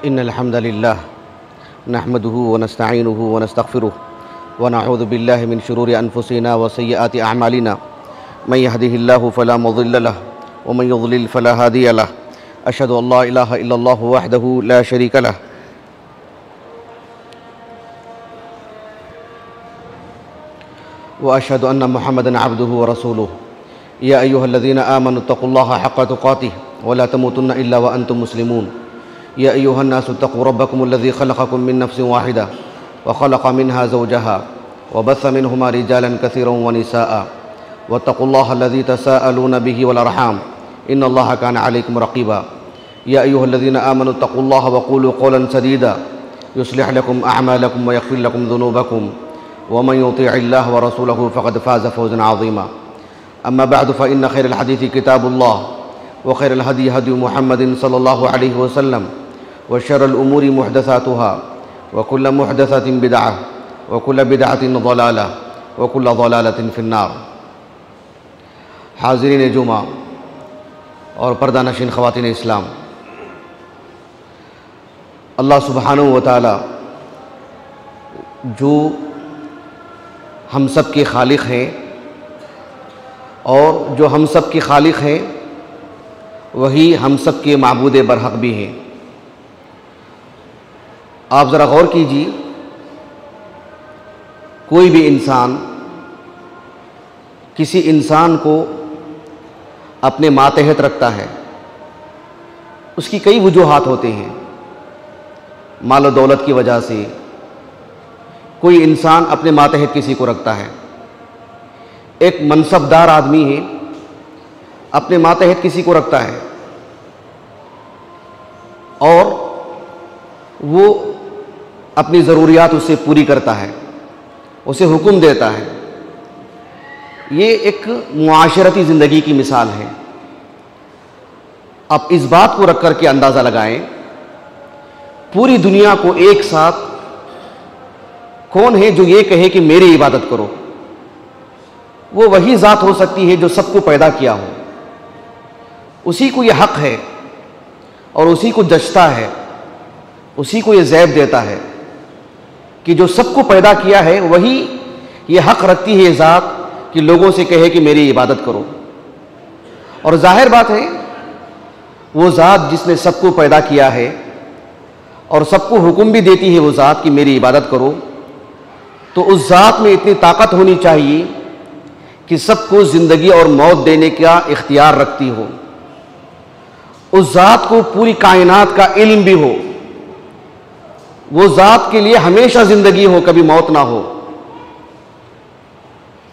إن الحمد لله نحمده ونستعينه ونستغفره ونعوذ بالله من شرور أنفسنا وسيئات أعمالنا من يهده الله فلا مضل له ومن يضلل فلا هادي له أشهد أن لا إله إلا الله وحده لا شريك له وأشهد أن محمدًا عبده ورسوله يا أيها الذين آمنوا اتقوا الله حق تقاته ولا تموتن إلا وأنتم مسلمون يا أيها الناس اتقوا ربكم الذي خلقكم من نفس واحدة وخلق منها زوجها وبث منهما رجالا كثيرا ونساء واتقوا الله الذي تساءلون به والأرحام إن الله كان عليكم رقيبا يا أيها الذين آمنوا اتقوا الله وقولوا قولا سديدا يصلح لكم أعمالكم ويغفر لكم ذنوبكم ومن يطيع الله ورسوله فقد فاز فوزا عظيما أما بعد فإن خير الحديث كتاب الله وخير الهدي هدي محمد صلى الله عليه وسلم وشر الأمور محدثاتها وكل محدثة بدعة وكل بدعة ضلالة وكل ضلالة في النار۔ حاضرین جمعہ اور پردہ نشین خواتین اسلام، اللہ سبحانہ و تعالی جو ہم سب کے خالق ہیں اور جو ہم سب کے خالق ہیں وہی ہم سب کے معبود برحق بھی ہیں۔ آپ ذرا غور کیجیے، کوئی بھی انسان کسی انسان کو اپنے ماتحت رکھتا ہے، اس کی کئی وجوہات ہوتے ہیں۔ مال و دولت کی وجہ سے کوئی انسان اپنے ماتحت کسی کو رکھتا ہے، ایک منصب دار آدمی ہے اپنے ماتحت کسی کو رکھتا ہے اور وہ اپنی ضروریات اس سے پوری کرتا ہے، اسے حکم دیتا ہے۔ یہ ایک معاشرتی زندگی کی مثال ہے۔ اب اس بات کو رکھ کر کے اندازہ لگائیں، پوری دنیا کو ایک ساتھ کون ہے جو یہ کہے کہ میری عبادت کرو؟ وہ وہی ذات ہو سکتی ہے جو سب کو پیدا کیا ہو، اسی کو یہ حق ہے اور اسی کو جچتا ہے، اسی کو یہ زیب دیتا ہے کہ جو سب کو پیدا کیا ہے وہی یہ حق رکھتی ہے ذات کہ لوگوں سے کہے کہ میری عبادت کرو۔ اور ظاہر بات ہے وہ ذات جس نے سب کو پیدا کیا ہے اور سب کو حکم بھی دیتی ہے وہ ذات کہ میری عبادت کرو، تو اس ذات میں اتنی طاقت ہونی چاہیے کہ سب کو زندگی اور موت دینے کا اختیار رکھتی ہو، اس ذات کو پوری کائنات کا علم بھی ہو، وہ ذات کے لیے ہمیشہ زندگی ہو، کبھی موت نہ ہو،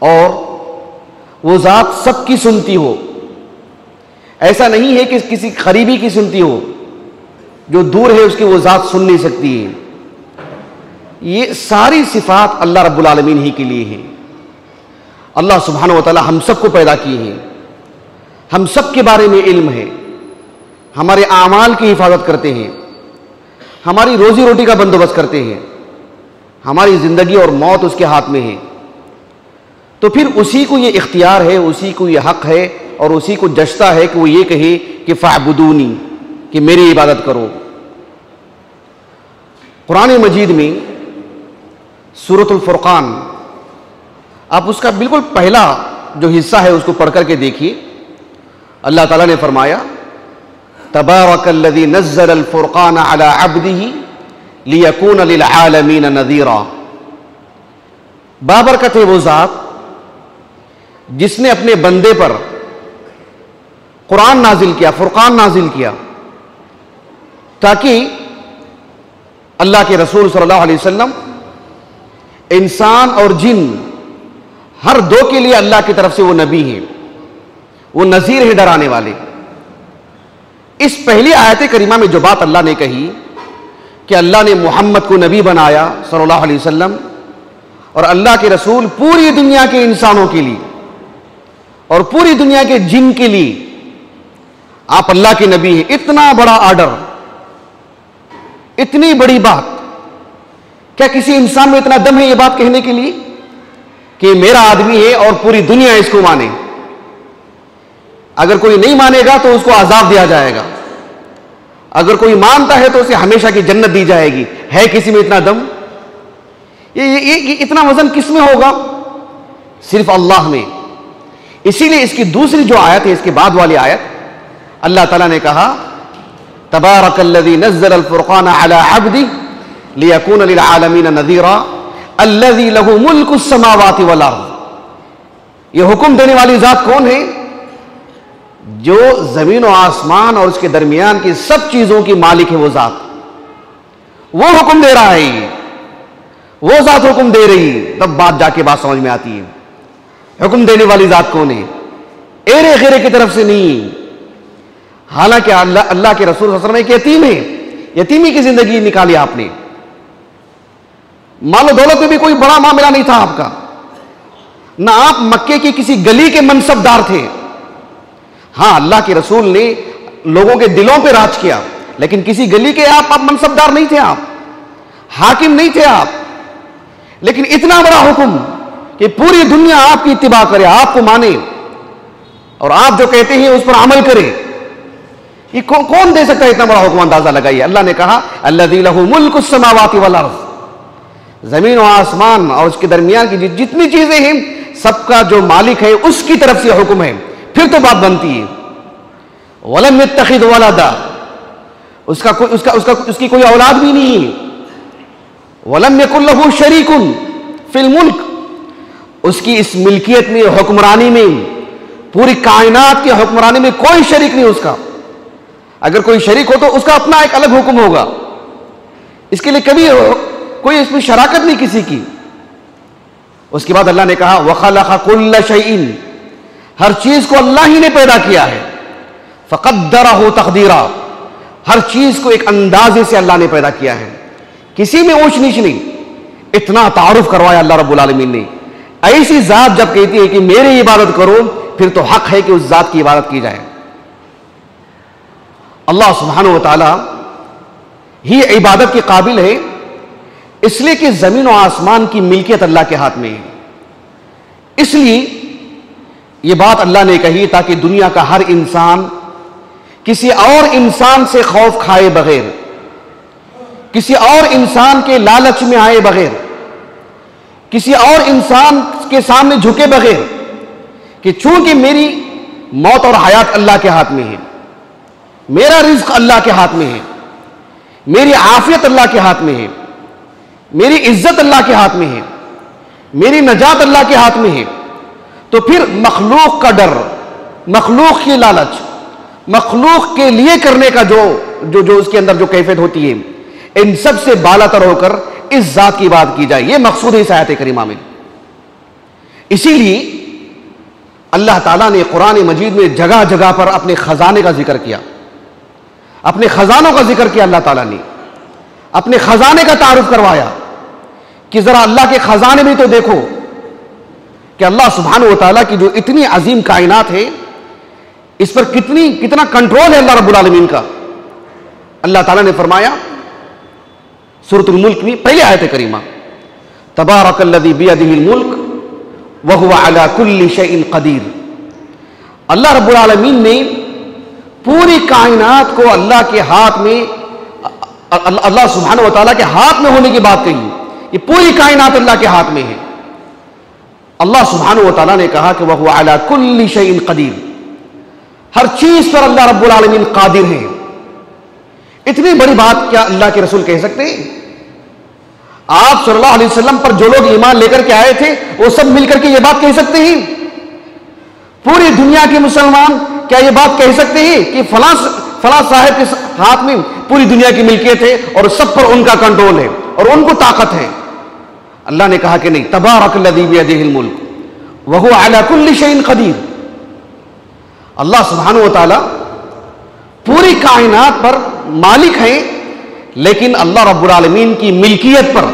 اور وہ ذات سب کی سنتی ہو۔ ایسا نہیں ہے کہ کسی قریبی کی سنتی ہو، جو دور ہے اس کی وہ ذات سن نہیں سکتی ہے۔ یہ ساری صفات اللہ رب العالمین ہی کے لیے ہیں۔ اللہ سبحانہ و تعالی ہم سب کو پیدا کیے ہیں، ہم سب کے بارے میں علم ہے، ہمارے اعمال کی حفاظت کرتے ہیں، ہماری روزی روٹی کا بندوبست کرتے ہیں، ہماری زندگی اور موت اس کے ہاتھ میں ہے۔ تو پھر اسی کو یہ اختیار ہے، اسی کو یہ حق ہے اور اسی کو جچتا ہے کہ وہ یہ کہے کہ فاعبدونی، کہ میری عبادت کرو۔ قرآن مجید میں سورۃ الفرقان، آپ اس کا بالکل پہلا جو حصہ ہے اس کو پڑھ کر کے دیکھیے۔ اللہ تعالیٰ نے فرمایا تبارک الذی نزل الفرقان علی عبدہ لیکون للعالمین نذیرا۔ بابرکت ہے وہ ذات جس نے اپنے بندے پر قرآن نازل کیا، فرقان نازل کیا، تاکہ اللہ کے رسول صلی اللہ علیہ وسلم انسان اور جن ہر دو کے لیے اللہ کی طرف سے وہ نبی ہیں، وہ نذیر ہے، ڈرانے والے۔ اس پہلی آیت کریمہ میں جو بات اللہ نے کہی کہ اللہ نے محمد کو نبی بنایا صلی اللہ علیہ وسلم اور اللہ کے رسول پوری دنیا کے انسانوں کے لیے اور پوری دنیا کے جن کے لیے آپ اللہ کے نبی ہیں، اتنا بڑا آرڈر، اتنی بڑی بات، کیا کسی انسان میں اتنا دم ہے یہ بات کہنے کے لیے کہ میرا آدمی ہے اور پوری دنیا اس کو مانے؟ اگر کوئی نہیں مانے گا تو اس کو عذاب دیا جائے گا، اگر کوئی مانتا ہے تو اسے ہمیشہ کی جنت دی جائے گی. ہے کسی میں اتنا دم؟ یہ اتنا وزن کس میں ہوگا؟ صرف اللہ میں. اسی لیے اس کی دوسری جو آیت ہے، اس کے بعد والی آیت، اللہ تعالیٰ نے کہا تبارک الذی نزل الفرقان علی عبدہ لیکون للعالمین نذیرا الذی لہ ملک السماوات والارض. یہ حکم دینے والی ذات کون ہے؟ جو زمین و آسمان اور اس کے درمیان کی سب چیزوں کی مالک ہے. وہ ذات، وہ حکم دے رہا ہے، وہ ذات حکم دے رہی ہے. تب بات جا کے بات سمجھ میں آتی ہے. حکم دینے والی ذات کون ہے؟ ایرے غیرے کی طرف سے نہیں. حالانکہ اللہ کے رسول صلی اللہ علیہ وسلم ایک یتیم ہے، یتیمی کی زندگی نکالی آپ نے. مال و دولت میں بھی کوئی بڑا معاملہ نہیں تھا آپ کا، نہ آپ مکے کی کسی گلی کے منصب دار تھے. ہاں، اللہ کے رسول نے لوگوں کے دلوں پہ راج کیا، لیکن کسی گلی کے آپ منصب دار نہیں تھے، آپ حاکم نہیں تھے آپ. لیکن اتنا بڑا حکم کہ پوری دنیا آپ کی اتباع کرے، آپ کو مانے، اور آپ جو کہتے ہیں اس پر عمل کرے. یہ کون دے سکتا ہے اتنا بڑا حکم؟ اندازہ لگائیے. اللہ نے کہا الذی لہ ملک السماوات والارض، زمین و آسمان اور اس کے درمیان کی جتنی چیزیں ہیں سب کا جو مالک ہے اس کی طرف سے حکم ہے. پھر تو بات بنتی ہے. وَلَمْ يَتَّخِذْ وَلَدًا، اس کی کوئی اولاد بھی نہیں ہے. وَلَمْ يَكُنْ لَهُ شَرِيكٌ فِي الْمُلْكِ، اس کی اس ملکیت میں، حکمرانی میں، پوری کائنات کی حکمرانی میں کوئی شریک نہیں اس کا. اگر کوئی شریک ہو تو اس کا اپنا ایک الگ حکم ہوگا. اس کے لیے کبھی کوئی اس میں شراکت نہیں کسی کی. اس کے بعد اللہ نے کہا وَخَلَقَ كُلَّ شَيْءٍ، ہر چیز کو اللہ ہی نے پیدا کیا ہے. فَقَدَّرَهُ تَقْدِيرًا، ہر چیز کو ایک اندازے سے اللہ نے پیدا کیا ہے. کسی میں اونچ نیچ نہیں. اتنا تعارف کروایا اللہ رب العالمین نے. ایسی ذات جب کہتی ہے کہ میری عبادت کرو، پھر تو حق ہے کہ اس ذات کی عبادت کی جائے. اللہ سبحانہ و تعالی ہی عبادت کے قابل ہے، اس لیے کہ زمین و آسمان کی ملکیت اللہ کے ہاتھ میں ہے. اس لیے یہ بات اللہ نے کہی تاکہ دنیا کا ہر انسان کسی اور انسان سے خوف کھائے بغیر، کسی اور انسان کے لالچ میں آئے بغیر، کسی اور انسان کے سامنے جھکے بغیر، کہ چونکہ میری موت اور حیات اللہ کے ہاتھ میں ہے، میرا رزق اللہ کے ہاتھ میں ہے، میری عافیت اللہ کے ہاتھ میں ہے، میری عزت اللہ کے ہاتھ میں ہے، میری نجات اللہ کے ہاتھ میں ہے، تو پھر مخلوق کا ڈر، مخلوق کی لالچ، مخلوق کے لیے کرنے کا جو اس کے اندر جو کیفیت ہوتی ہے، ان سب سے بالا تر ہو کر اس ذات کی بات کی جائے. یہ مقصود ہے اس آیت کریمہ میں. اسی لیے اللہ تعالیٰ نے قرآن مجید میں جگہ جگہ پر اپنے خزانے کا ذکر کیا، اپنے خزانوں کا ذکر کیا. اللہ تعالیٰ نے اپنے خزانے کا تعارف کروایا کہ ذرا اللہ کے خزانے بھی تو دیکھو کہ اللہ سبحانہ و تعالیٰ کی جو اتنی عظیم کائنات ہے، اس پر کتنا کنٹرول ہے اللہ رب العالمین کا. اللہ تعالیٰ نے فرمایا سورۃ الملک میں پہلی آیت کریمہ تبارک الذی بیدہ الملک وہو علی کل شیء قدیر. اللہ رب العالمین نے پوری کائنات کو اللہ کے ہاتھ میں، اللہ سبحانہ و تعالیٰ کے ہاتھ میں ہونے کی بات کہی. یہ پوری کائنات اللہ کے ہاتھ میں ہے. اللہ سبحانہ و تعالیٰ نے کہا کہ وہو علی کل شیء قدیر، ہر چیز پر اللہ رب العالمین قادر ہے. اتنی بڑی بات کیا اللہ کے رسول کہہ سکتے ہیں؟ آپ صلی اللہ علیہ وسلم پر جو لوگ ایمان لے کر کے آئے تھے وہ سب مل کر کے یہ بات کہہ سکتے ہیں؟ پوری دنیا کے مسلمان کیا یہ بات کہہ سکتے ہیں کہ فلاں صاحب کے ہاتھ میں پوری دنیا کی ملکیت ہے اور سب پر ان کا کنٹرول ہے اور ان کو طاقت ہے؟ اللہ نے کہا کہ نہیں، تبارک الذی بیدہ الملک وہو علی کل شیء قدیر. اللہ سبحانہ و تعالی پوری کائنات پر مالک ہیں، لیکن اللہ رب العالمین کی ملکیت پر،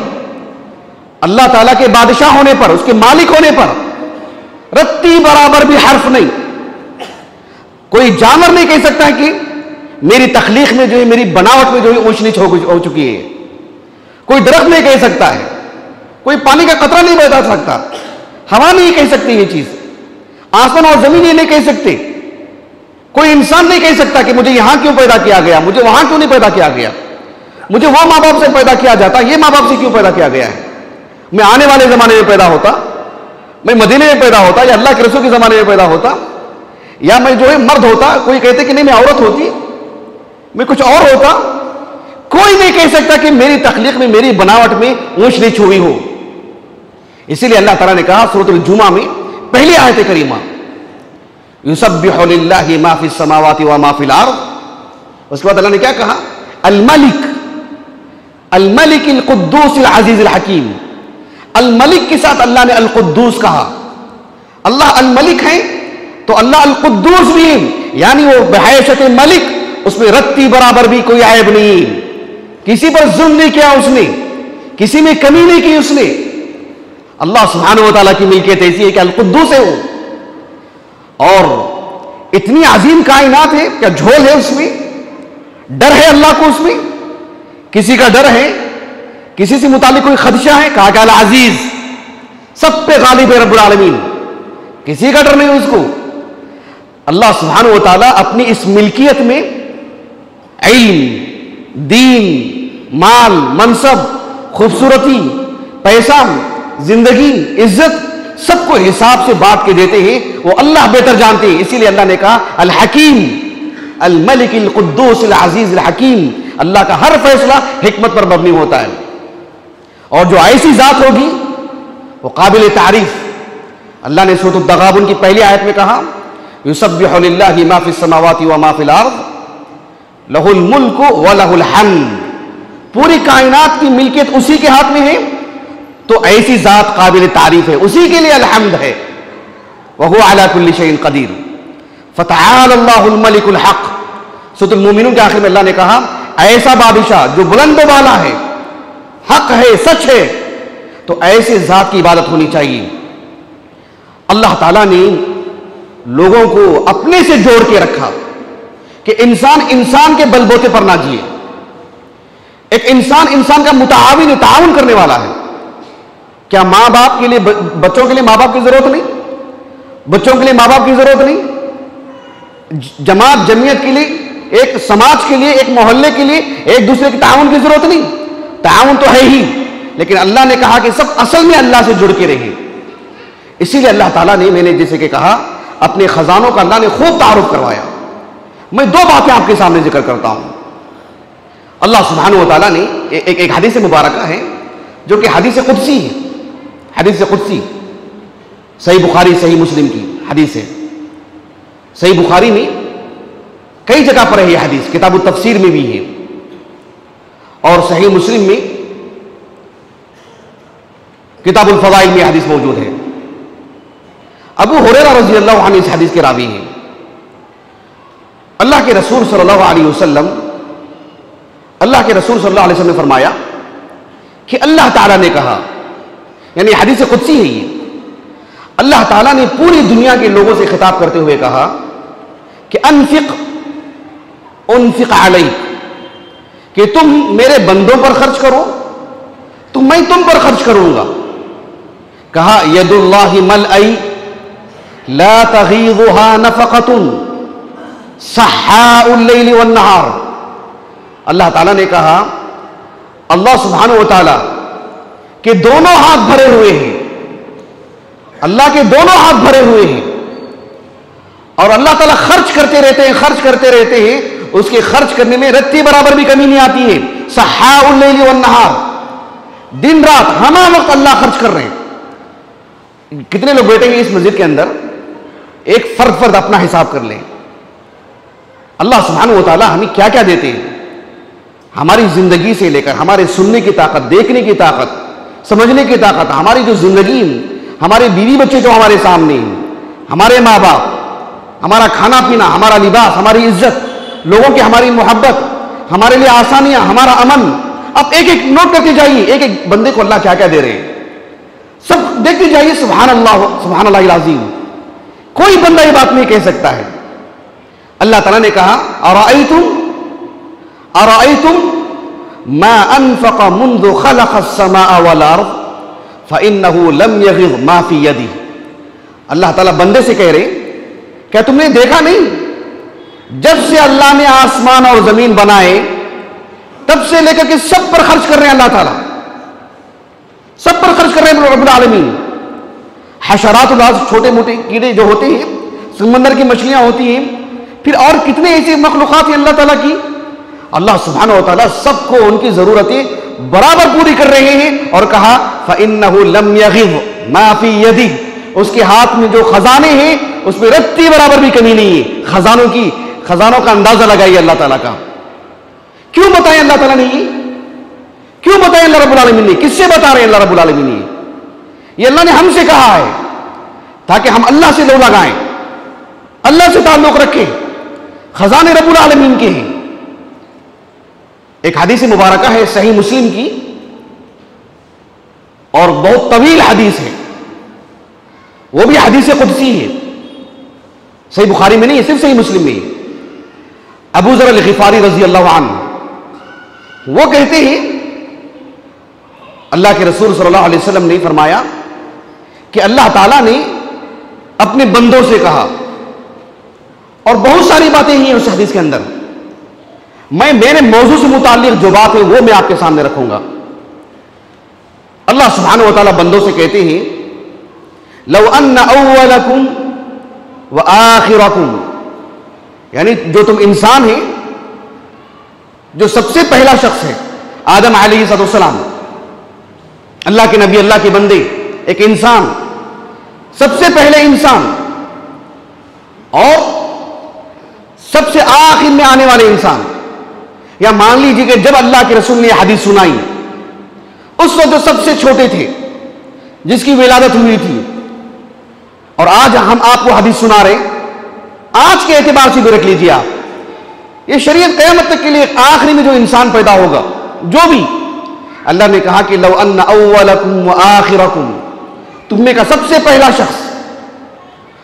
اللہ تعالیٰ کے بادشاہ ہونے پر، اس کے مالک ہونے پر رتی برابر بھی حرف نہیں. کوئی جانور نہیں کہہ سکتا ہے کہ میری تخلیق میں جو ہے، میری بناوٹ میں جو ہے اونچ نیچ ہو چکی ہے. کوئی درخت نہیں کہہ سکتا ہے، کوئی پانی کا قطرہ نہیں بتا سکتا، ہوا نہیں کہہ سکتی یہ چیز، آسمان اور زمین یہ نہیں کہہ سکتے. کوئی انسان نہیں کہہ سکتا کہ مجھے یہاں کیوں پیدا کیا گیا, مجھے وہاں کیوں نہیں پیدا کیا گیا, مجھے وہ ماں باپ سے پیدا کیا جاتا, یہ ماں باپ سے کیوں پیدا کیا گیا ہے, میں آنے والے زمانے میں پیدا ہوتا, میں مدینے میں پیدا ہوتا, یا اللہ کے رسول کے زمانے میں پیدا ہوتا, یا میں جو ہے مرد ہوتا. کوئی کہتے کہ نہیں میں عورت ہوتی, میں کچھ اور ہوتا. کوئی نہیں کہہ سکتا کہ میری تخلیق میں, میری بناوٹ میں اونچ نیچ ہوئی ہو. اسی لیے اللہ تعالیٰ نے کہا سورۃ الجمعہ میں پہلی آیت کریمہ, یسبح للہ ما فی السماوات و ما فی الارض. اس کے بعد اللہ نے کیا کہا, الملک, الملک القدوس العزیز الحکیم. الملک کے ساتھ اللہ نے القدوس کہا. اللہ الملک ہے تو اللہ القدوس بھی ہے, یعنی وہ بحیثیت ملک, اس میں رتی برابر بھی کوئی عیب نہیں, کسی پر ظلم نہیں کیا اس نے, کسی میں کمی نہیں کی اس نے. اللہ سبحانہ و تعالیٰ کی ملکیت ایسی ہے کہ القدوس ہے وہ, اور اتنی عظیم کائنات ہے, کیا جھول ہے اس میں, ڈر ہے اللہ کو اس میں, کسی کا ڈر ہے, کسی سے متعلق کوئی خدشہ ہے, کہا کہ العزیز, سب پہ غالب ہے رب العالمین, کسی کا ڈر نہیں اس کو. اللہ سبحانہ و تعالیٰ اپنی اس ملکیت میں علم, دین, مال, منصب, خوبصورتی, پیسہ, زندگی, عزت, سب کو حساب سے بانٹ کے دیتے ہیں, وہ اللہ بہتر جانتے ہیں. اسی لیے اللہ نے کہا الحکیم, الملک القدوس العزیز الحکیم. اللہ کا ہر فیصلہ حکمت پر مبنی ہوتا ہے, اور جو ایسی ذات ہوگی وہ قابل تعریف. اللہ نے سورۃ التغابن کی پہلی آیت میں کہا یسبح للہ ما فی السماوات و ما فی الارض لہ الملک و لہ الحمد. پوری کائنات کی ملکیت اسی کے ہاتھ میں ہے, تو ایسی ذات قابل تعریف ہے, اسی کے لیے الحمد ہے. وہو علی کل شیء قدیر. فتعالی اللہ الملک الحق. سورۃ المومنون کے آخر میں اللہ نے کہا ایسا بادشاہ جو بلند و بالا ہے, حق ہے, سچ ہے, تو ایسے ذات کی عبادت ہونی چاہیے. اللہ تعالیٰ نے لوگوں کو اپنے سے جوڑ کے رکھا کہ انسان انسان کے بل بوتے پر نہ جیے. ایک انسان انسان کا متعاون ہے, تعاون کرنے والا ہے. کیا ماں باپ کے لیے, بچوں کے لیے ماں باپ کی ضرورت نہیں, بچوں کے لیے ماں باپ کی ضرورت نہیں, جماعت جمعیت کے لیے, ایک سماج کے لیے, ایک محلے کے لیے ایک دوسرے کے تعاون کی ضرورت نہیں؟ تعاون تو ہے ہی, لیکن اللہ نے کہا کہ سب اصل میں اللہ سے جڑ کے رہے. اسی لیے اللہ تعالیٰ نے, میں نے جیسے کہ کہا, اپنے خزانوں کا اللہ نے خوب تعارف کروایا. میں دو باتیں آپ کے سامنے ذکر کرتا ہوں. اللہ سبحانہ و تعالیٰ نے ایک حدیث مبارکہ ہے جو کہ حدیث قدسی ہے. حدیث قدسی صحیح بخاری صحیح مسلم کی حدیث ہے. صحیح بخاری میں کئی جگہ پر ہے یہ حدیث, کتاب التفسیر میں بھی ہے, اور صحیح مسلم میں کتاب الفضائل میں حدیث موجود ہے. ابو ہریرہ رضی اللہ عنہ اس حدیث کے راوی ہیں. اللہ کے رسول صلی اللہ علیہ وسلم نے فرمایا کہ اللہ تعالیٰ نے کہا, یعنی حدیث قدسی ہے یہ, اللہ تعالیٰ نے پوری دنیا کے لوگوں سے خطاب کرتے ہوئے کہا کہ انفق علیک, کہ تم میرے بندوں پر خرچ کرو تو میں تم پر خرچ کروں گا. کہا ید اللہ ملئی لا تغیضها نفقۃ صحاء اللیل والنہار. اللہ تعالیٰ نے کہا اللہ سبحانہ و تعالیٰ کے دونوں ہاتھ بھرے ہوئے ہیں, اللہ کے دونوں ہاتھ بھرے ہوئے ہیں, اور اللہ تعالیٰ خرچ کرتے رہتے ہیں, اس کے خرچ کرنے میں رتی برابر بھی کمی نہیں آتی ہے. صحاء اللیل والنہار, دن رات ہمہ وقت اللہ خرچ کر رہے ہیں. کتنے لوگ بیٹھیں گے اس مسجد کے اندر, ایک فرد اپنا حساب کر لیں. اللہ سبحانہ و تعالیٰ ہمیں کیا کیا دیتے ہیں, ہماری زندگی سے لے کر ہمارے سننے کی طاقت, دیکھنے کی طاقت, سمجھنے کی طاقت, ہماری جو زندگی, ہمارے بیوی بچے جو ہمارے سامنے ہیں, ہمارے ماں باپ, ہمارا کھانا پینا, ہمارا لباس, ہماری عزت, لوگوں کی ہماری محبت, ہمارے لیے آسانیاں, ہمارا امن. اب ایک ایک نوٹ کرتے جائیے, ایک ایک بندے کو اللہ کیا کیا دے رہے ہیں, سب دیکھتے جائیے. سبحان اللہ العظیم. کوئی بندہ یہ بات نہیں کہہ سکتا ہے. اللہ تعالیٰ نے کہا ارأیتم ما انفق منذ خلق السماء والارض فإنه لم يغض ما في يدي. اللہ تعالیٰ بندے سے کہہ رہے, کیا تم نے دیکھا نہیں جب سے اللہ نے آسمان اور زمین بنائے تب سے لے کر کے سب پر خرچ کر رہے ہیں اللہ تعالیٰ، سب پر خرچ کر رہے ہیں رب العالمین۔ حشرات الارض، چھوٹے موٹے کیڑے جو ہوتے ہیں، سمندر کی مچھلیاں ہوتی ہیں، پھر اور کتنے ایسی مخلوقات ہیں اللہ تعالیٰ کی، اللہ سبحانہ و تعالیٰ سب کو ان کی ضرورتیں برابر پوری کر رہے ہیں۔ اور کہا فَإِنَّهُ لَمْ يَغِضْ مَا فِي يَدِهِ، اس کے ہاتھ میں جو خزانے ہیں اس میں رتی برابر بھی کمی نہیں ہے۔ خزانوں کا اندازہ لگائیے اللہ تعالیٰ کا۔ کیوں بتائیں اللہ تعالیٰ نے یہ؟ کیوں بتائیں اللہ رب العالمین نے؟ کس سے بتا رہے ہیں اللہ رب العالمین نے؟ یہ اللہ نے ہم سے کہا ہے تاکہ ہم اللہ سے لو لگائیں، اللہ سے تعلق رکھیں، خزانے رب العالمین کے ہیں۔ ایک حدیث مبارکہ ہے صحیح مسلم کی، اور بہت طویل حدیث ہے، وہ بھی حدیث قدسی ہے، صحیح بخاری میں نہیں ہے، صرف صحیح مسلم میں ہے۔ ابو ذر الغفاری رضی اللہ عنہ وہ کہتے ہیں اللہ کے رسول صلی اللہ علیہ وسلم نے فرمایا کہ اللہ تعالیٰ نے اپنے بندوں سے کہا، اور بہت ساری باتیں ہیں اس حدیث کے اندر، میں میرے موضوع سے متعلق جو بات ہے وہ میں آپ کے سامنے رکھوں گا۔ اللہ سبحانہ و تعالیٰ بندوں سے کہتے ہیں لو ان اولکم وآخرکم، یعنی جو تم انسان ہیں، جو سب سے پہلا شخص ہے آدم علیہ السلام، اللہ کے نبی، اللہ کے بندے، ایک انسان، سب سے پہلے انسان، اور سب سے آخر میں آنے والے انسان، یا مان لیجیے کہ جب اللہ کے رسول نے یہ حدیث سنائی اس وقت جو سب سے چھوٹے تھے، جس کی ولادت ہوئی تھی، اور آج ہم آپ کو حدیث سنا رہے، آج کے اعتبار سے بھی رکھ لیجیے آپ، یہ شریعت قیامت تک کے لیے آخری میں جو انسان پیدا ہوگا، جو بھی، اللہ نے کہا کہ لو ان اولکم وآخرکم، تم میں کا سب سے پہلا شخص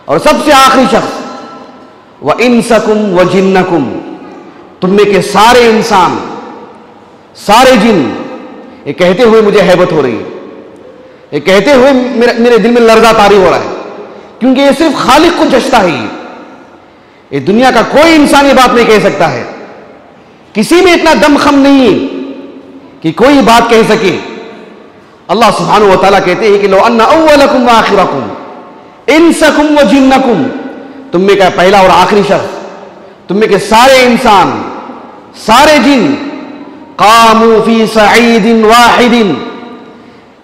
اور سب سے آخری شخص، وانسکم وجنکم، تم میں کے سارے انسان، سارے جن، یہ کہتے ہوئے مجھے ہیبت ہو رہی ہے، یہ کہتے ہوئے میرے دل میں لرزہ طاری ہو رہا ہے، کیونکہ یہ صرف خالق کو جچتا ہے، یہ دنیا کا کوئی انسان یہ بات نہیں کہہ سکتا ہے، کسی میں اتنا دم خم نہیں ہے کہ کوئی بات کہہ سکے۔ اللہ سبحانہ و تعالیٰ کہتے ہیں کہ لو ان اولکم وآخرکم انسکم وجنکم، تم میں کا پہلا اور آخری شخص، تم میں کے سارے انسان، سارے جن، قاموا فی صعید واحد،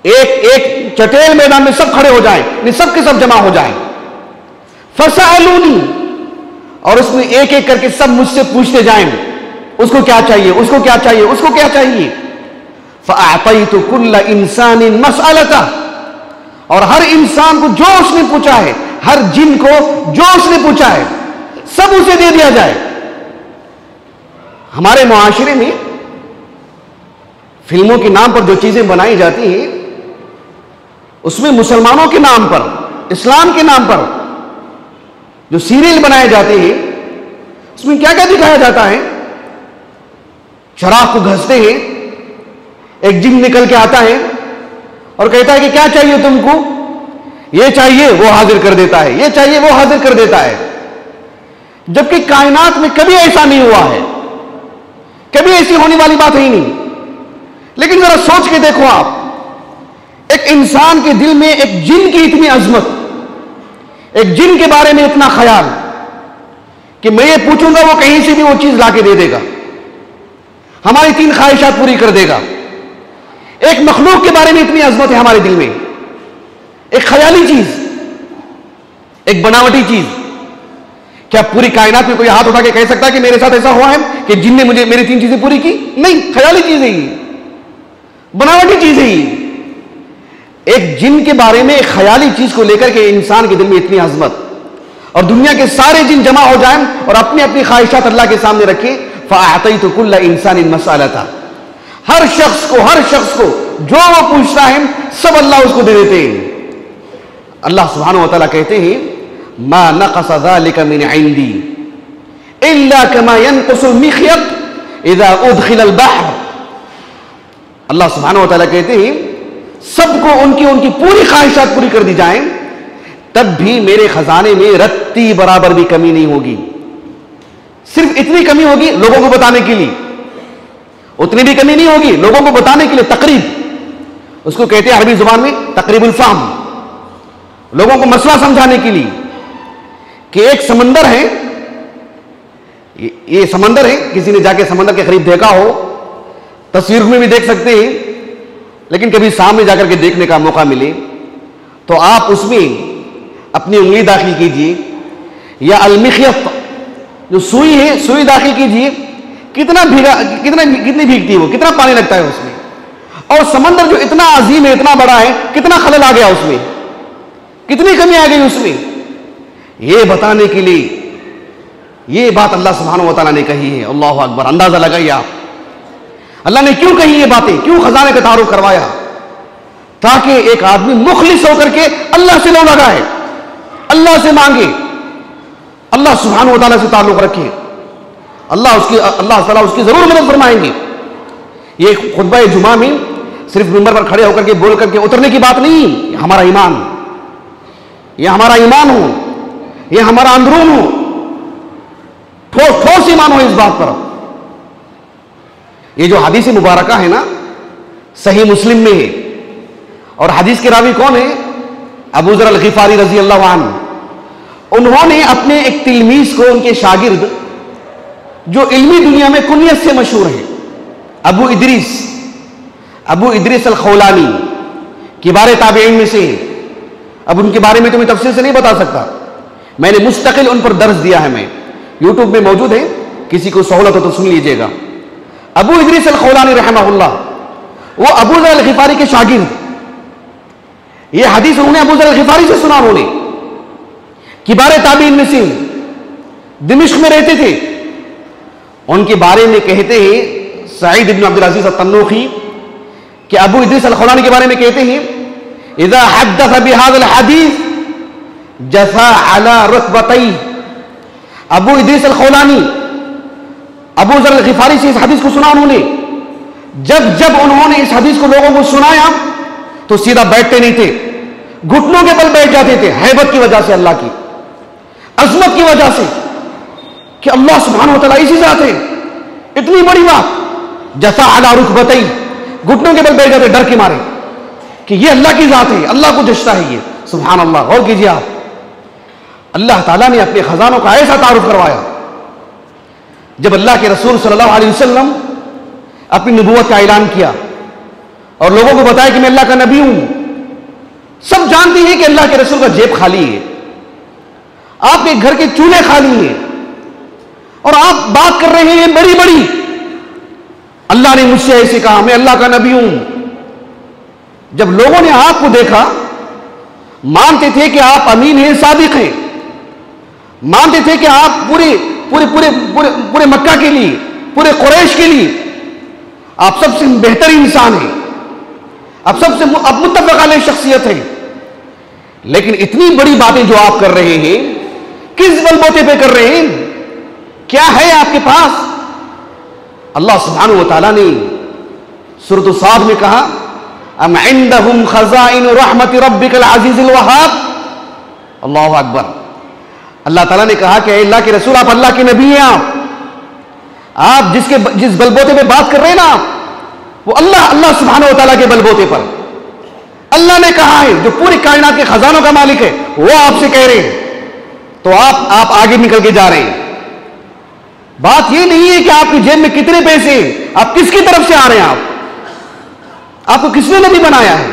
ایک چٹیل میدان میں سب کھڑے ہو جائیں، سب کے سب جمع ہو جائیں، فسألونی، اور اس میں ایک ایک کر کے سب مجھ سے پوچھتے جائیں، اس کو کیا چاہیے، اس کو کیا چاہیے، اس کو کیا چاہیے، فأعطیت کل انسان مسألتہ، اور ہر انسان کو جو اس نے پوچھا ہے، ہر جن کو جو اس نے پوچھا ہے سب اسے دے دیا جائے۔ ہمارے معاشرے میں فلموں کے نام پر جو چیزیں بنائی جاتی ہیں، اس میں مسلمانوں کے نام پر، اسلام کے نام پر جو سیریل بنائے جاتے ہیں، اس میں کیا کیا دکھایا جاتا ہے؟ چراغ کو گھستے ہیں، ایک جن نکل کے آتا ہے اور کہتا ہے کہ کیا چاہیے تم کو، یہ چاہیے، وہ حاضر کر دیتا ہے، یہ چاہیے، وہ حاضر کر دیتا ہے، جبکہ کائنات میں کبھی ایسا نہیں ہوا ہے، کبھی ایسی ہونے والی بات ہی نہیں۔ لیکن ذرا سوچ کے دیکھو آپ، ایک انسان کے دل میں ایک جن کی اتنی عظمت، ایک جن کے بارے میں اتنا خیال کہ میں یہ پوچھوں گا وہ کہیں سے بھی وہ چیز لا کے دے دے گا، ہماری 3 خواہشات پوری کر دے گا۔ ایک مخلوق کے بارے میں اتنی عظمت ہے ہمارے دل میں، ایک خیالی چیز، ایک بناوٹی چیز۔ کیا پوری کائنات میں کوئی ہاتھ اٹھا کے کہہ سکتا ہے کہ میرے ساتھ ایسا ہوا ہے کہ جن نے مجھے میری 3 چیزیں پوری کی؟ نہیں، خیالی چیز ہے یہ، بناوٹی چیز ہے یہ۔ ایک جن کے بارے میں ایک خیالی چیز کو لے کر کے انسان کے دل میں اتنی عظمت، اور دنیا کے سارے جن جمع ہو جائیں اور اپنی اپنی خواہشات اللہ کے سامنے رکھے، فَأَعْطَيْتُ كُلَّ إِنسَانٍ مَسْأَلَتَهُ، ہر شخص کو جو وہ پوچھتا ہے سب اللہ اس کو دے دیتے ہیں۔ اللہ سبحانہ و تعالیٰ کہتے ہیں مَا نَقَصَ ذَلِكَ مِنْ عِنْدِي إِلَّا كَمَا يَنْقُصُ الْمِخْيَطُ إِذَا أُدْخِلَ الْبَحْرُ، اللہ سبحانہ و تعالیٰ کہتے ہیں سب کو ان کی پوری خواہشات پوری کر دی جائیں، تب بھی میرے خزانے میں رتی برابر بھی کمی نہیں ہوگی۔ صرف اتنی کمی ہوگی لوگوں کو بتانے کے لیے، اتنی بھی کمی نہیں ہوگی لوگوں کو بتانے کے لیے، تقریب، اس کو کہتے ہیں عربی زبان میں تقریب الفہم، لوگوں کو مسئلہ سمجھانے کے لیے کہ ایک سمندر ہے، یہ سمندر ہے، کسی نے جا کے سمندر کے قریب دیکھا ہو، تصویر میں بھی دیکھ سکتے ہیں، لیکن کبھی سامنے جا کر کے دیکھنے کا موقع ملے تو آپ اس میں اپنی انگلی داخل کیجئے یا المخیط جو سوئی ہے سوئی داخل کیجئے، کتنی بھیگتی ہے وہ، کتنا پانی لگتا ہے اس میں، اور سمندر جو اتنا عظیم ہے، اتنا بڑا ہے، کتنا خلل آ گیا اس میں، کتنی کمی آ گئی اس میں، یہ بتانے کے لیے یہ بات اللہ سبحانہ و تعالیٰ نے کہی ہے۔ اللہ اکبر، اندازہ لگائیے آپ اللہ نے کیوں کہی یہ باتیں، کیوں خزانے کا تعارف کروایا، تاکہ ایک آدمی مخلص ہو کر کے اللہ سے لو لگائے، اللہ سے مانگے، اللہ سبحانہ و تعالیٰ سے تعلق رکھے، اللہ تعالیٰ اس کی ضرور مدد فرمائیں گے۔ یہ خطبہ جمعہ میں صرف ممبر پر کھڑے ہو کر کے بول کر کے اترنے کی بات نہیں، یہ ہمارا ایمان، یہ ہمارا ایمان ہو، یہ ہمارا اندرون ہو، ٹھوس ایمان ہو اس بات پر۔ یہ جو حدیث مبارکہ ہے نا صحیح مسلم میں ہے، اور حدیث کے راوی کون ہے؟ ابو ذر الغفاری رضی اللہ عنہ۔ انہوں نے اپنے ایک تلمیذ کو، ان کے شاگرد جو علمی دنیا میں کنیت سے مشہور ہے، ابو ادریس الخولانی، کبار تابعین میں سے، اب ان کے بارے میں تو میں تفصیل سے نہیں بتا سکتا، میں نے مستقل ان پر درس دیا ہے، میں یوٹیوب میں موجود ہے، کسی کو سہولت ہو تو سن لیجئے گا۔ ابو ادریس الخولانی رحمہ اللہ، وہ ابو ذر الغفاری کے شاگرد، یہ حدیث انہوں نے ابو ذر الغفاری سے سنا، انہوں نے کبار تابعین میں سے، دمشق میں رہتے تھے۔ ان کے بارے میں کہتے ہیں سعید بن عبدالعزیز التنوخی کہ ابو ادریس الخولانی کے بارے میں کہتے ہیں اذا حدث بهذا الحديث جثى على ركبتيه۔ ابو ادریس الخولانی ابو ذر الغفاری سے اس حدیث کو سنا، انہوں نے جب انہوں نے اس حدیث کو لوگوں کو سنایا تو سیدھا بیٹھتے نہیں تھے، گھٹنوں کے بل بیٹھ جاتے تھے، ہیبت کی وجہ سے، اللہ کی عظمت کی وجہ سے کہ اللہ سبحانہ و تعالیٰ اسی ذات ہے، اتنی بڑی بات، جثى على ركبتيه، گھٹنوں کے بل بیٹھ جاتے ڈر کے مارے کہ یہ اللہ کی ذات ہے، اللہ کو جشتا ہے یہ، سبحان اللہ۔ غور کیجیے آپ، اللہ تعالیٰ نے اپنے خزانوں کا ایسا تعارف کروایا۔ جب اللہ کے رسول صلی اللہ علیہ وسلم اپنی نبوت کا اعلان کیا اور لوگوں کو بتایا کہ میں اللہ کا نبی ہوں، سب جانتے ہیں کہ اللہ کے رسول کا جیب خالی ہے، آپ کے گھر کے چولہے خالی ہیں، اور آپ بات کر رہے ہیں بڑی بڑی، اللہ نے مجھ سے ایسے کہا، میں اللہ کا نبی ہوں۔ جب لوگوں نے آپ کو دیکھا، مانتے تھے کہ آپ امین ہیں، صادق ہیں، مانتے تھے کہ آپ پورے مکہ کے لیے، پورے قریش کے لیے آپ سب سے بہترین انسان ہیں، آپ سب سے متفق علیہ شخصیت ہے، لیکن اتنی بڑی باتیں جو آپ کر رہے ہیں، کس بل بوتے پہ کر رہے ہیں؟ کیا ہے آپ کے پاس؟ اللہ سبحانہ و تعالیٰ نے سورۃ الصاد میں کہا ام عندهم خزائن رحمت ربک العزیز الوہاب۔ اللہ اکبر، اللہ تعالیٰ نے کہا کہ اے اللہ کے رسول، آپ اللہ کے نبی ہیں، آپ جس بلبوتے پہ بات کر رہے ہیں نا، وہ اللہ سبحانہ و تعالیٰ کے بلبوتے پر اللہ نے کہا ہے، جو پوری کائنات کے خزانوں کا مالک ہے، وہ آپ سے کہہ رہے ہیں، تو آپ آگے نکل کے جا رہے ہیں۔ بات یہ نہیں ہے کہ آپ کی جیب میں کتنے پیسے ہیں، آپ کس کی طرف سے آ رہے ہیں، آپ کو کس نے نبی بنایا ہے؟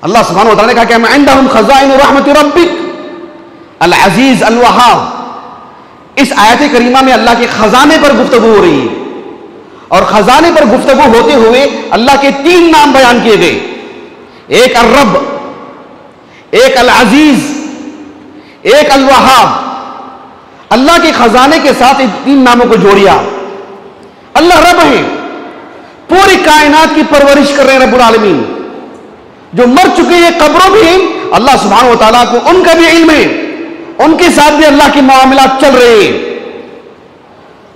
اللہ سبحانہ و تعالیٰ نے کہا کہ عندهم خزائن رحمت ربک العزیز الوہاب۔ اس آیت کریمہ میں اللہ کے خزانے پر گفتگو ہو رہی ہے، اور خزانے پر گفتگو ہوتے ہوئے اللہ کے 3 نام بیان کیے گئے، ایک الرب، ایک العزیز، ایک الوہاب۔ اللہ کے خزانے کے ساتھ ان 3 ناموں کو جوڑیا۔ اللہ رب ہے، پوری کائنات کی پرورش کر رہے ہیں رب العالمین، جو مر چکے ہیں قبروں بھی ہیں، اللہ سبحانہ و تعالیٰ کو ان کا بھی علم ہے، ان کے ساتھ بھی اللہ کے معاملات چل رہے ہیں،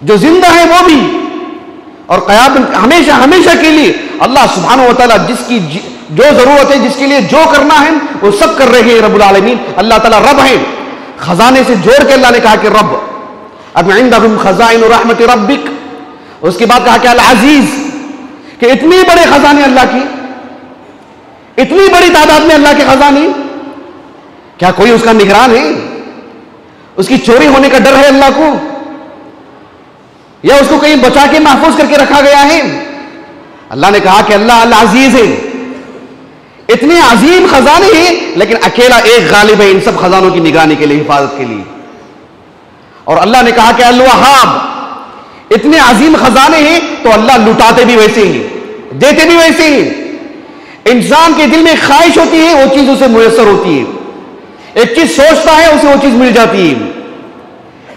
جو زندہ ہیں وہ بھی، اور قیامت ہمیشہ کے لیے اللہ سبحانہ و تعالیٰ جس کی جو ضرورت ہے، جس کے لیے جو کرنا ہے، وہ سب کر رہے ہیں رب العالمین۔ اللہ تعالیٰ رب ہے، خزانے سے جوڑ کے اللہ نے کہا کہ رب۔ اب عندہم خزائن رحمت ربک، اس کے بعد کہا کہ العزیز، کہ اتنی بڑے خزانے اللہ کی، اتنی بڑی تعداد میں اللہ کے خزانے، کیا کوئی اس کا نگران ہے؟ اس کی چوری ہونے کا ڈر ہے اللہ کو، یا اس کو کہیں بچا کے محفوظ کر کے رکھا گیا ہے؟ اللہ نے کہا کہ اللہ العزیز ہے، اتنے عظیم خزانے ہیں، لیکن اکیلا ایک غالب ہے ان سب خزانوں کی نگرانی کے لیے، حفاظت کے لیے۔ اور اللہ نے کہا کہ الوہاب، اتنے عظیم خزانے ہیں تو اللہ لٹاتے بھی ویسے ہی، دیتے بھی ویسے ہی۔ انسان کے دل میں خواہش ہوتی ہے، وہ چیز اسے میسر ہوتی ہے، ایک چیز سوچتا ہے اسے وہ چیز مل جاتی ہے۔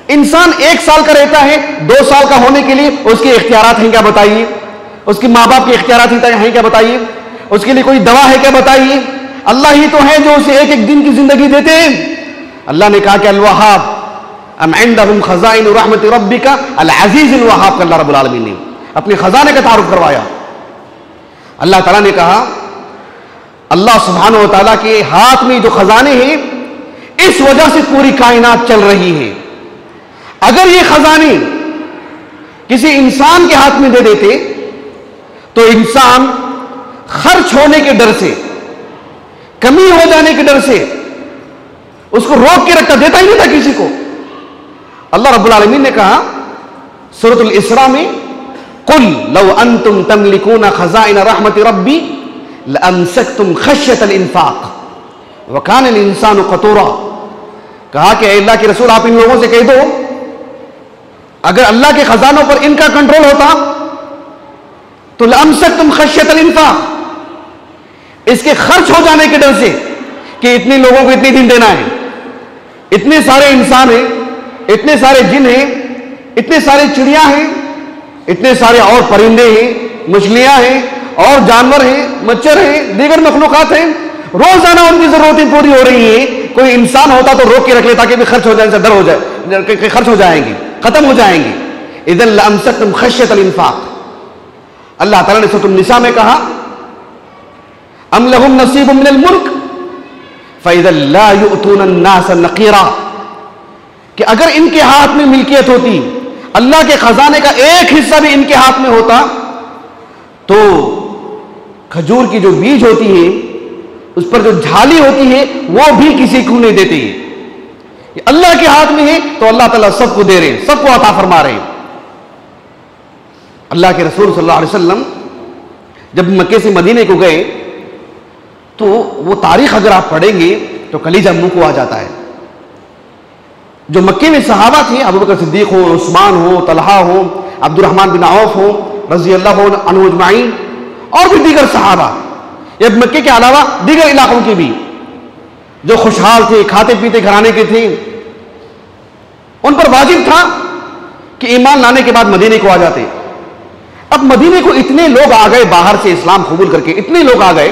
انسان 1 سال کا رہتا ہے، 2 سال کا ہونے کے لیے اس کے اختیارات ہیں کیا بتائیے؟ اس کے ماں باپ کے اختیارات ہیں کیا بتائیے؟ اس کے لیے کوئی دوا ہے کیا بتائیے؟ اللہ ہی تو ہے جو اسے ایک ایک دن کی زندگی دیتے ہیں۔ اللہ نے کہا کہ الوہاب، ام عندہم خزائن رحمت ربک العزیز الوہاب، کا اللہ رب العالمین نے اپنے خزانے کا تعارف کروایا۔ اللہ تعالیٰ نے کہا اللہ سبحانہ و تعالیٰ کے ہاتھ میں جو خزانے ہیں، اس وجہ سے پوری کائنات چل رہی ہے۔ اگر یہ خزانے کسی انسان کے ہاتھ میں دے دیتے تو انسان خرچ ہونے کے ڈر سے، کمی ہو جانے کے ڈر سے اس کو روک کے رکھتا، دیتا ہی نہیں تھا کسی کو۔ اللہ رب العالمین نے کہا سورۃ الاسراء میں، قل لو انتم تملکون خزائن رحمت ربی لامسکتم خشیۃ الانفاق وکان الانسان قتورا، کہا کہ اے اللہ کے رسول آپ ان لوگوں سے کہہ دو اگر اللہ کے خزانوں پر ان کا کنٹرول ہوتا تو لامسکتم خشیۃ الانفاق، اس کے خرچ ہو جانے کے ڈر سے کہ اتنے لوگوں کو اتنے دن دینا ہے، اتنے سارے انسان ہیں، اتنے سارے جن ہیں، اتنے سارے چڑیا ہیں، اتنے سارے اور پرندے ہیں، مچھلیاں ہیں اور جانور ہیں، مچھر ہیں، دیگر مخلوقات ہیں، روزانہ ان کی ضرورتیں پوری ہو رہی ہیں۔ کوئی انسان ہوتا تو روک کے رکھ لیتا کہ خرچ ہو جائے، سے ڈر ہو جائے کہ خرچ ہو جائیں گے، ختم ہو جائیں گے۔ اذا لامسکتم خشیۃ الانفاق۔ اللہ تعالیٰ نے سورۃ النساء میں کہا ام لہم نصیب من الملک فاذا لا یؤتون الناس نقیرا، کہ اگر ان کے ہاتھ میں ملکیت ہوتی، اللہ کے خزانے کا ایک حصہ بھی ان کے ہاتھ میں ہوتا تو کھجور کی جو بیج ہوتی ہے اس پر جو جھالی ہوتی ہے وہ بھی کسی کو نہیں دیتے ہیں۔ یہ اللہ کے ہاتھ میں ہے تو اللہ تعالیٰ سب کو دے رہے ہیں، سب کو عطا فرما رہے ہیں۔ اللہ کے رسول صلی اللہ علیہ وسلم جب مکے سے مدینے کو گئے تو وہ تاریخ اگر آپ پڑھیں گے تو کلیجہ منہ کو آ جاتا ہے۔ جو مکے میں صحابہ تھے، ابوبکر صدیق ہو، عثمان ہو، طلحہ ہو، عبد الرحمن بن عوف ہو رضی اللہ عنہ اجمعین، اور بھی دیگر صحابہ، یہ مکے کے علاوہ دیگر علاقوں کے بھی جو خوشحال تھے، کھاتے پیتے گھرانے کے تھے، ان پر واجب تھا کہ ایمان لانے کے بعد مدینے کو آ جاتے۔ اب مدینے کو اتنے لوگ آ گئے باہر سے اسلام قبول کر کے، اتنے لوگ آ گئے۔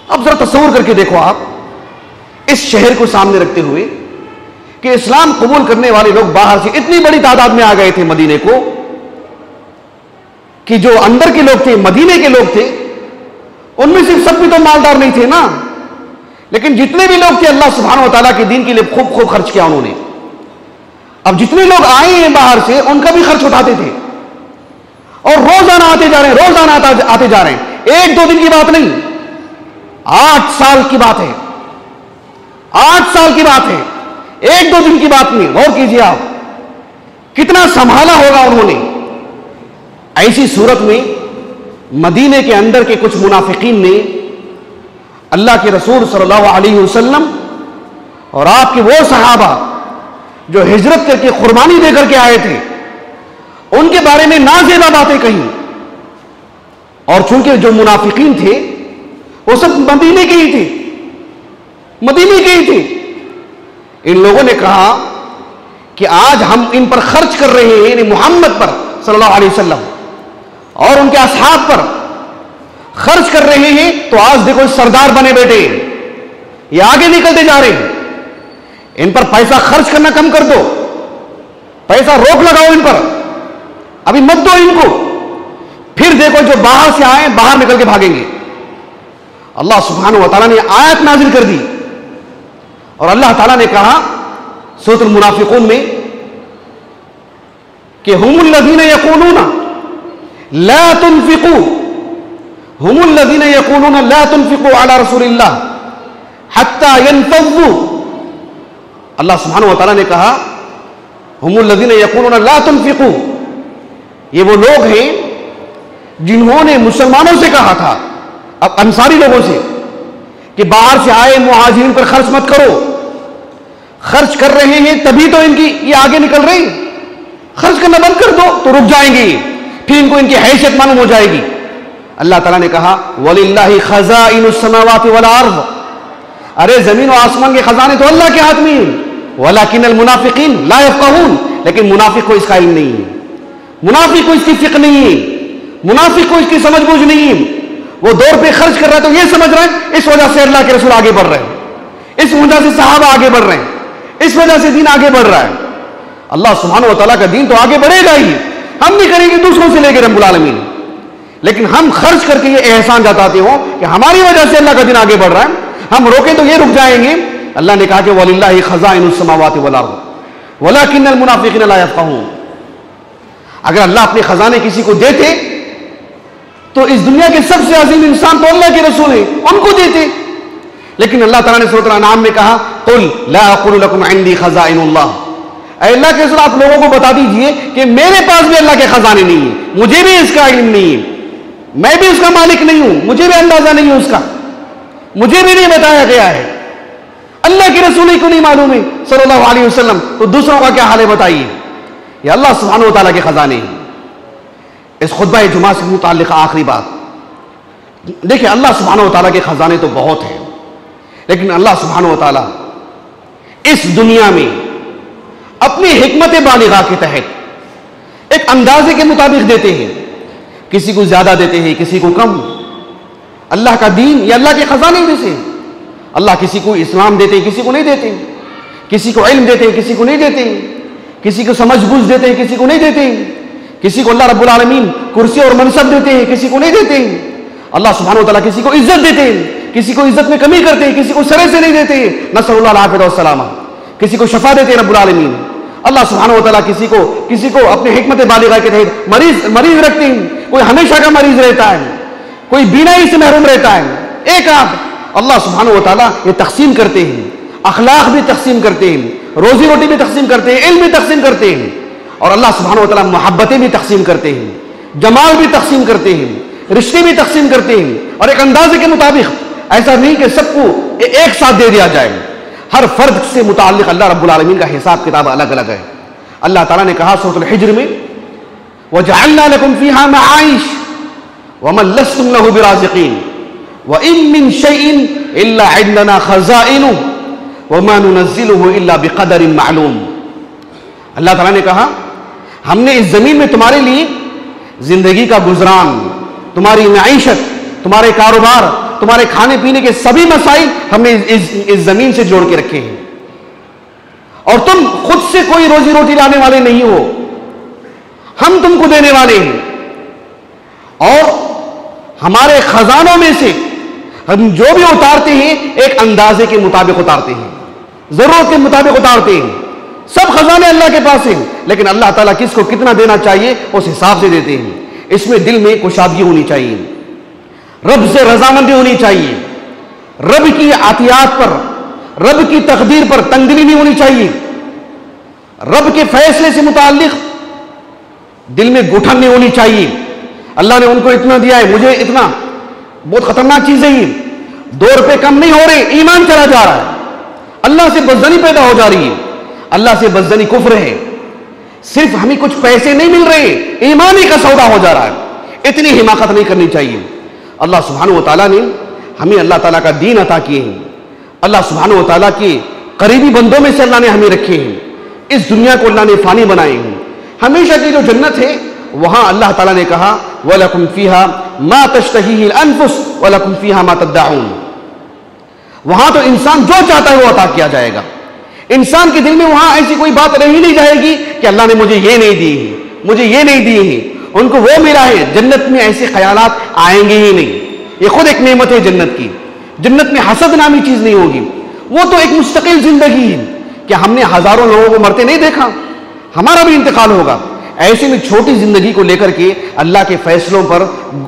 اب ذرا تصور کر کے دیکھو آپ اس شہر کو سامنے رکھتے ہوئے کہ اسلام قبول کرنے والے لوگ باہر سے اتنی بڑی تعداد میں آ گئے تھے مدینے کو، کہ جو اندر کے لوگ تھے، مدینے کے لوگ تھے، ان میں سے سب بھی تو مالدار نہیں تھے نا، لیکن جتنے بھی لوگ تھے اللہ سبحانہ و تعالیٰ کے دین کے لیے خوب خوب خرچ کیا انہوں نے۔ اب جتنے لوگ آئے ہیں باہر سے ان کا بھی خرچ اٹھاتے تھے، اور روزانہ آتے جا رہے ہیں، روزانہ آتے جا رہے ہیں، 1-2 دن کی بات نہیں، 8 سال کی بات ہے، 8 سال کی بات ہے، 1-2 دن کی بات نہیں۔ غور کیجیے آپ کتنا سنبھالا ہوگا انہوں نے۔ ایسی صورت میں مدینے کے اندر کے کچھ منافقین نے اللہ کے رسول صلی اللہ علیہ وسلم اور آپ کے وہ صحابہ جو ہجرت کر کے قربانی دے کر کے آئے تھے ان کے بارے میں نازیبا باتیں کہیں، اور چونکہ جو منافقین تھے وہ سب مدینے کے ہی تھے، مدینے کے ہی تھے۔ ان لوگوں نے کہا کہ آج ہم ان پر خرچ کر رہے ہیں، یعنی محمد پر صلی اللہ علیہ وسلم اور ان کے اصحاب پر خرچ کر رہے ہیں، تو آج دیکھو سردار بنے بیٹھے ہیں، یہ آگے نکلتے جا رہے ہیں، ان پر پیسہ خرچ کرنا کم کر دو، پیسہ روک لگاؤ ان پر، ابھی مت دو ان کو، پھر دیکھو جو باہر سے آئے باہر نکل کے بھاگیں گے۔ اللہ سبحانہ و تعالیٰ نے آیت نازل کر دی، اور اللہ تعالیٰ نے کہا سورۃ المنافقون میں کہ ہم الذین یقولون لا تنفقوا، ہم الذین یقولون لا تنفقوا علی رسول اللہ حتی ينفضوا. اللہ سبحانہ و تعالیٰ نے کہا ہم الذین یقولون لا تنفقوا، یہ وہ لوگ ہیں جنہوں نے مسلمانوں سے کہا تھا، اب انصاری لوگوں سے، کہ باہر سے آئے مہاجرین پر خرچ مت کرو. خرچ کر رہے ہیں تبھی تو ان کی یہ آگے نکل رہے ہیں. خرچ کرنا بند کر دو تو رک جائیں گے، پھر ان کو ان کی حیثیت معلوم ہو جائے گی. اللہ تعالیٰ نے کہا وَلِلَّهِ خَزَائِنُ السَّمَاوَاتِ وَالْأَرْضِ، ارے زمین و آسمان کے خزانے تو اللہ کے ہاتھ میں ہیں. وَلَكِنَّ الْمُنَافِقِينَ لَا يَفْقَهُونَ، لیکن منافق کو اس کا علم نہیں ہے، منافق کو اس کی فقہ نہیں ہے، منافق کو اس کی سمجھ بوجھ نہیں ہے. وہ دور پہ خرچ کر رہا ہے تو یہ سمجھ رہا ہے اس وجہ سے اللہ کے رسول آگے بڑھ رہے ہیں، اس وجہ سے صحابہ آگے بڑھ رہے ہیں، اس وجہ سے دین آگے بڑھ رہا ہے. اللہ سبحانہ و تعالیٰ کا دین تو آگے بڑھے گا ہی، ہم نہیں کریں گے دوسروں سے لے کے رب العالمین، لیکن ہم خرچ کر کے یہ احسان جتاتے ہوں کہ ہماری وجہ سے اللہ کا دین آگے بڑھ رہا ہے، ہم روکیں تو یہ رک جائیں گے. اللہ نے کہا کہ وَلِلَّهِ خَزَائِنُ السَّمَاوَاتِ وَالْأَرْضِ وَلَكِنَّ الْمُنَافِقِينَ لَا يَفْقَهُونَ. اگر اللہ اپنے خزانے کسی کو دیتے تو اس دنیا کے سب سے عظیم انسان تو اللہ کے رسول ہیں، ان کو دیتے. لیکن اللہ تعالیٰ نے سورۃ الانعام میں کہا قُلْ لَا أَقُولُ لَكُمْ عِنْدِي خَزَائِنُ اللَّهِ، اے اللہ کے رسول آپ لوگوں کو بتا دیجئے کہ میرے پاس بھی اللہ کے خزانے نہیں ہیں، مجھے بھی اس کا علم نہیں ہے، میں بھی اس کا مالک نہیں ہوں، مجھے بھی اندازہ نہیں ہے اس کا، مجھے بھی نہیں بتایا گیا ہے. اللہ کے رسول ہی کو نہیں معلوم ہے صلی اللہ علیہ وسلم، تو دوسروں کا کیا حال ہے بتائیے. یہ اللہ سبحانہ و تعالیٰ کے خزانے ہیں. اس خطبہ جمعہ سے متعلق آخری بات دیکھیں، اللہ سبحانہ و تعالیٰ کے خزانے تو بہت ہیں، لیکن اللہ سبحانہ و تعالیٰ اس دنیا میں اپنی حکمت بالغہ کے تحت ایک اندازے کے مطابق دیتے ہیں، کسی کو زیادہ دیتے ہیں کسی کو کم. اللہ کا دین یہ اللہ کے خزانے میں سے، اللہ کسی کو اسلام دیتے ہیں کسی کو نہیں دیتے، کسی کو علم دیتے ہیں کسی کو نہیں دیتے، کسی کو سمجھ بوجھ دیتے ہیں کسی کو نہیں دیتے، کسی کو اللہ رب العالمین کرسی اور منصب دیتے ہیں کسی کو نہیں دیتے. اللہ سبحانہ و تعالیٰ کسی کو عزت دیتے ہیں کسی کو عزت میں کمی کرتے ہیں، کسی کو سرے سے نہیں دیتے، نسأل اللہ العافیہ والسلامہ. کسی کو شفا دیتے ہیں رب العالمین. اللہ سبحانہ و تعالیٰ کسی کو اپنے حکمت بالغہ کے تحت مریض رکھتے ہیں، کوئی ہمیشہ کا مریض رہتا ہے، کوئی بینائی سے محروم رہتا ہے. ایک آپ اللہ سبحانہ و تعالیٰ یہ تقسیم کرتے ہیں، اخلاق بھی تقسیم کرتے ہیں، روزی روٹی بھی تقسیم کرتے ہیں، علم بھی تقسیم کرتے ہیں، اور اللہ سبحانہ و تعالیٰ محبتیں بھی تقسیم کرتے ہیں، جمال بھی تقسیم کرتے ہیں، رشتے بھی تقسیم کرتے ہیں، اور ایک اندازے کے مطابق. ایسا نہیں کہ سب کو ایک ساتھ دے دیا جائے، ہر فرد سے متعلق اللہ رب العالمین کا حساب کتاب الگ الگ ہے. اللہ تعالیٰ نے کہا سورۃ الحجر میں وَجَعَلْنَا لَكُمْ فِيهَا مَعَائِشَ وَمَن لَّسْتُمْ لَهُ بِرَازِقِينَ وَإِن مِّن شَيْءٍ إِلَّا عِندَنَا خَزَائِنُهُ وَمَا نُنَزِّلُهُ إِلَّا بِقَدَرٍ مَّعْلُومٍ. اللہ تعالیٰ نے کہا ہم نے اس زمین میں تمہارے لیے زندگی کا گزران، تمہاری معیشت، تمہارے کاروبار، تمہارے کھانے پینے کے سبھی مسائل ہم نے اس زمین سے جوڑ کے رکھے ہیں، اور تم خود سے کوئی روزی روٹی لانے والے نہیں ہو، ہم تم کو دینے والے ہیں. اور ہمارے خزانوں میں سے ہم جو بھی اتارتے ہیں ایک اندازے کے مطابق اتارتے ہیں، ضرورت کے مطابق اتارتے ہیں. سب خزانے اللہ کے پاس ہیں، لیکن اللہ تعالیٰ کس کو کتنا دینا چاہیے اس حساب سے دیتے ہیں. اس میں دل میں کشادگی ہونی چاہیے، رب سے رضامندی ہونی چاہیے، رب کی عطیات پر، رب کی تقدیر پر تنگدلی نہیں ہونی چاہیے، رب کے فیصلے سے متعلق دل میں گٹھن نہیں ہونی چاہیے. اللہ نے ان کو اتنا دیا ہے مجھے اتنا، بہت خطرناک چیز ہے یہ. 2 روپے کم نہیں ہو رہے، ایمان چلا جا رہا ہے، اللہ سے بدزنی پیدا ہو جا رہی ہے. اللہ سے بدزنی کفر ہے. صرف ہمیں کچھ پیسے نہیں مل رہے، ایمان ہی کا سودا ہو جا رہا ہے. اتنی حماقت نہیں کرنی چاہیے. اللہ سبحانہ و تعالیٰ نے ہمیں اللہ تعالیٰ کا دین عطا کیے ہیں، اللہ سبحانہ و تعالیٰ کے قریبی بندوں میں سے اللہ نے ہمیں رکھے ہیں. اس دنیا کو اللہ نے فانی بنائے ہیں. ہمیشہ کی جو جنت ہے وہاں اللہ تعالیٰ نے کہا وَلَكُمْ فِيهَا مَا تَشْتَهِيهِ الْأَنفُسُ وَلَكُمْ فِيهَا مَا تَدَّعُونَ. وہاں تو انسان جو چاہتا ہے وہ عطا کیا جائے گا. انسان کے دل میں وہاں ایسی کوئی بات رہ ہی نہیں جائے گی کہ اللہ نے مجھے یہ نہیں دی ہے، مجھے یہ نہیں دی ہے، ان کو وہ ملا ہے. جنت میں ایسے خیالات آئیں گے ہی نہیں. یہ خود ایک نعمت ہے جنت کی. جنت میں حسد نامی چیز نہیں ہوگی. وہ تو ایک مستقل زندگی ہے کہ ہم نے ہزاروں لوگوں کو مرتے نہیں دیکھا، ہمارا بھی انتقال ہوگا، ایسے میں چھوٹی زندگی کو لے کر کے اللہ کے فیصلوں پر،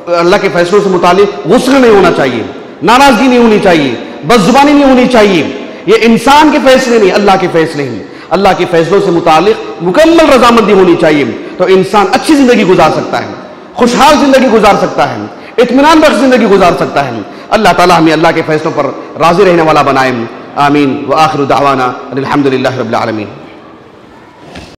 اللہ کے فیصلوں سے متعلق غصہ نہیں ہونا چاہیے، ناراضگی نہیں ہونی چاہیے، بد زبانی نہیں ہونی چاہیے۔ یہ انسان کے فیصلے نہیں، اللہ کے فیصلے ہیں۔ اللہ کے فیصلوں سے متعلق مکمل رضامندی ہونی چاہیے، تو انسان اچھی زندگی گزار سکتا ہے، خوشحال زندگی گزار سکتا ہے، اطمینان بخش زندگی گزار سکتا ہے۔ اللہ تعالیٰ ہمیں اللہ کے فیصلوں پر راضی رہنے والا بنائے، آمین۔ وآخر دعوانا الحمدللہ رب العالمین۔